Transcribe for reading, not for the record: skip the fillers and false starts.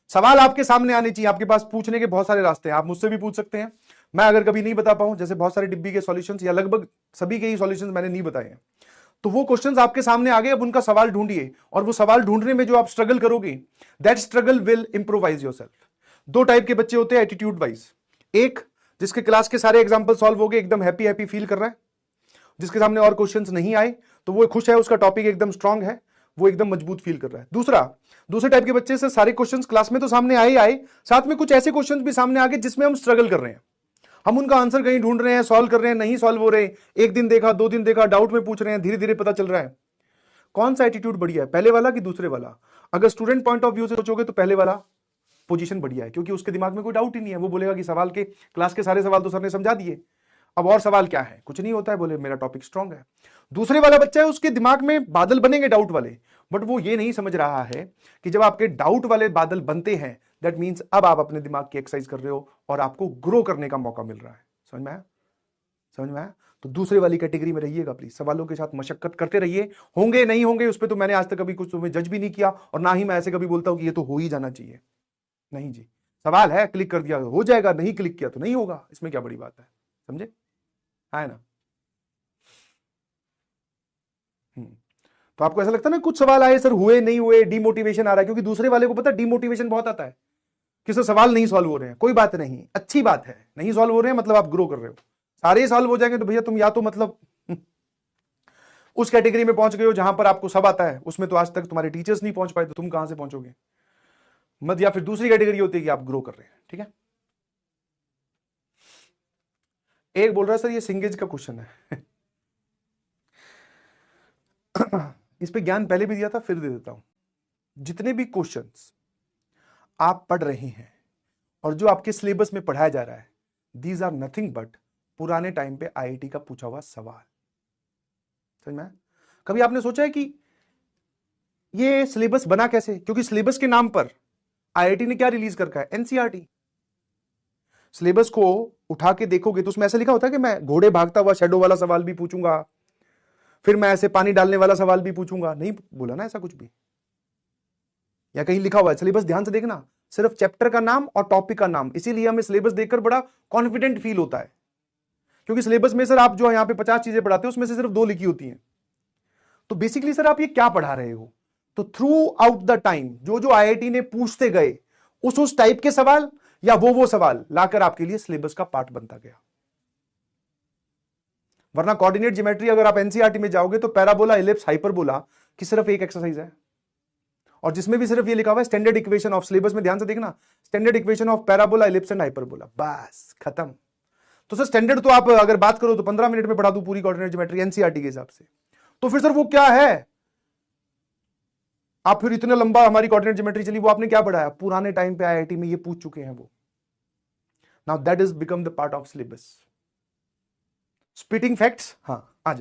सवाल आपके सामने आने चाहिए, आपके पास पूछने के बहुत सारे रास्ते हैं, आप मुझसे भी पूछ सकते हैं। मैं अगर कभी नहीं बता पाऊं, जैसे बहुत सारे डिब्बी के सॉल्यूशंस या लगभग सभी के ही सॉल्यूशंस मैंने नहीं बताए हैं, तो वो क्वेश्चंस आपके सामने आ गए, अब उनका सवाल ढूंढिए, और वो सवाल ढूंढने में जो आप स्ट्रगल करोगे, that struggle will improvise yourself. दो टाइप के बच्चे होते हैं एटीट्यूड वाइज। एक, जिसके क्लास के सारे एग्जांपल सॉल्व हो गए, एकदम हैप्पी हैप्पी फील कर रहा है, जिसके सामने और क्वेश्चंस नहीं आए तो वो खुश है, उसका टॉपिक एकदम स्ट्रांग है, वो एकदम मजबूत फील कर रहा है। दूसरा, दूसरे टाइप के बच्चे से सारे क्वेश्चंस क्लास में तो सामने आए ही आए, साथ में कुछ ऐसे क्वेश्चंस भी सामने आ गए जिसमें हम स्ट्रगल कर रहे हैं, हम उनका आंसर कहीं ढूंढ रहे हैं, सॉल्व कर रहे हैं, नहीं सॉल्व हो रहे, एक दिन देखा, दो दिन देखा, डाउट में पूछ रहे हैं, धीरे धीरे पता चल रहा है। कौन सा एटीट्यूड बढ़िया है, पहले वाला कि दूसरे वाला? अगर स्टूडेंट पॉइंट ऑफ व्यू से सोचोगे तो पहले वाला पोजीशन बढ़िया है, क्योंकि उसके दिमाग में कोई डाउट ही नहीं है, वो बोलेगा कि सवाल के क्लास के सारे सवाल तो सर ने समझा दिए, अब और सवाल क्या है, कुछ नहीं होता है, बोले मेरा टॉपिक स्ट्रांग है। दूसरे वाला बच्चा है, उसके दिमाग में बादल बनेंगे डाउट वाले, बट वो ये नहीं समझ रहा है कि जब आपके डाउट वाले बादल बनते हैं, दैट मींस अब आप अपने दिमाग की एक्सरसाइज कर रहे हो और आपको ग्रो करने का मौका मिल रहा है। समझ में आया? समझ में आया? तो दूसरे वाली कैटेगरी में रहिएगा प्लीज, सवालों के साथ मशक्कत करते रहिए, होंगे नहीं होंगे उस पर तो मैंने आज तक कभी कुछ तुम्हें जज भी नहीं किया, और ना ही मैं ऐसे कभी बोलता हूं कि ये तो हो ही जाना चाहिए। नहीं जी, सवाल है, क्लिक कर दिया हो जाएगा, नहीं क्लिक किया तो नहीं होगा, इसमें क्या बड़ी बात है? समझे? है ना? तो आपको ऐसा लगता है ना कुछ सवाल आए सर हुए नहीं हुए, डीमोटिवेशन आ रहा है, क्योंकि दूसरे वाले को पता है डीमोटिवेशन बहुत आता है कि सर सवाल नहीं सॉल्व हो रहे हैं। कोई बात नहीं, अच्छी बात है, नहीं सॉल्व हो रहे हैं मतलब आप ग्रो कर रहे हो। सारे सॉल्व हो जाएंगे तो भैया तुम या तो मतलब उस कैटेगरी में पहुंच गए हो जहां पर आपको सब आता है, उसमें तो आज तक तुम्हारे टीचर्स नहीं पहुंच पाए, तो तुम कहां से पहुंचोगे? मत, या फिर दूसरी कैटेगरी होती है कि आप ग्रो कर रहे हैं। ठीक है? एक बोल रहा है सर ये सिंगेज का क्वेश्चन है इस पे ज्ञान पहले भी दिया था, फिर दे देता हूं। जितने भी क्वेश्चंस आप पढ़ रहे हैं और जो आपके सिलेबस में पढ़ाया जा रहा है, दीज आर नथिंग बट पुराने टाइम पे आईआईटी का पूछा हुआ सवाल। समझ में? कभी आपने सोचा है कि ये सिलेबस बना कैसे? क्योंकि सिलेबस के नाम पर आईआईटी ने क्या रिलीज कर रखा है? एनसीईआरटी। सिलेबस को उठा के देखोगे तो उसमें ऐसा लिखा होता है कि मैं घोड़े भागता हुआ शैडो वाला सवाल भी पूछूंगा, फिर मैं ऐसे पानी डालने वाला सवाल भी पूछूंगा, नहीं बोला ना ऐसा कुछ भी। या कहीं लिखा हुआ है सिलेबस, ध्यान से देखना, सिर्फ चैप्टर का नाम और टॉपिक का नाम, इसीलिए हमें सिलेबस देखकर बड़ा कॉन्फिडेंट फील होता है, क्योंकि सिलेबस में सर आप जो यहां पे 50 चीजें पढ़ाते हो उसमें से सिर्फ 2 लिखी होती हैं। तो बेसिकली सर आप ये क्या पढ़ा रहे हो? तो थ्रू आउट द टाइम जो जो आईआईटी ने पूछते गए उस टाइप के सवाल या वो सवाल लाकर आपके लिए सिलेबस का पार्ट बनता गया। वरना कोऑर्डिनेट ज्योमेट्री अगर आप एनसीईआरटी में जाओगे तो पैराबोला, इलिप्स, हाइपरबोला की सिर्फ एक एक्सरसाइज है, और जिसमें भी सिर्फ ये लिखा हुआ है स्टैंडर्ड इक्वेशन ऑफ, सिलेबस में ध्यान से देखना, standard equation of parabola, ellipse and hyperbola, बस खत्म। तो सर स्टैंडर्ड तो आप अगर बात करो तो 15 मिनट में पढ़ा दूं पूरी कोऑर्डिनेट ज्योमेट्री एनसीईआरटी के हिसाब से, तो फिर सर वो क्या है? आप फिर इतना लंबा हमारी कोऑर्डिनेट ज्योमेट्री चली, वो आपने क्या पढ़ाया? पुराने टाइम पे आईआईटी में ये पूछ चुके हैं वो। Now that is become the part of syllabus. Spitting facts, हाँ आज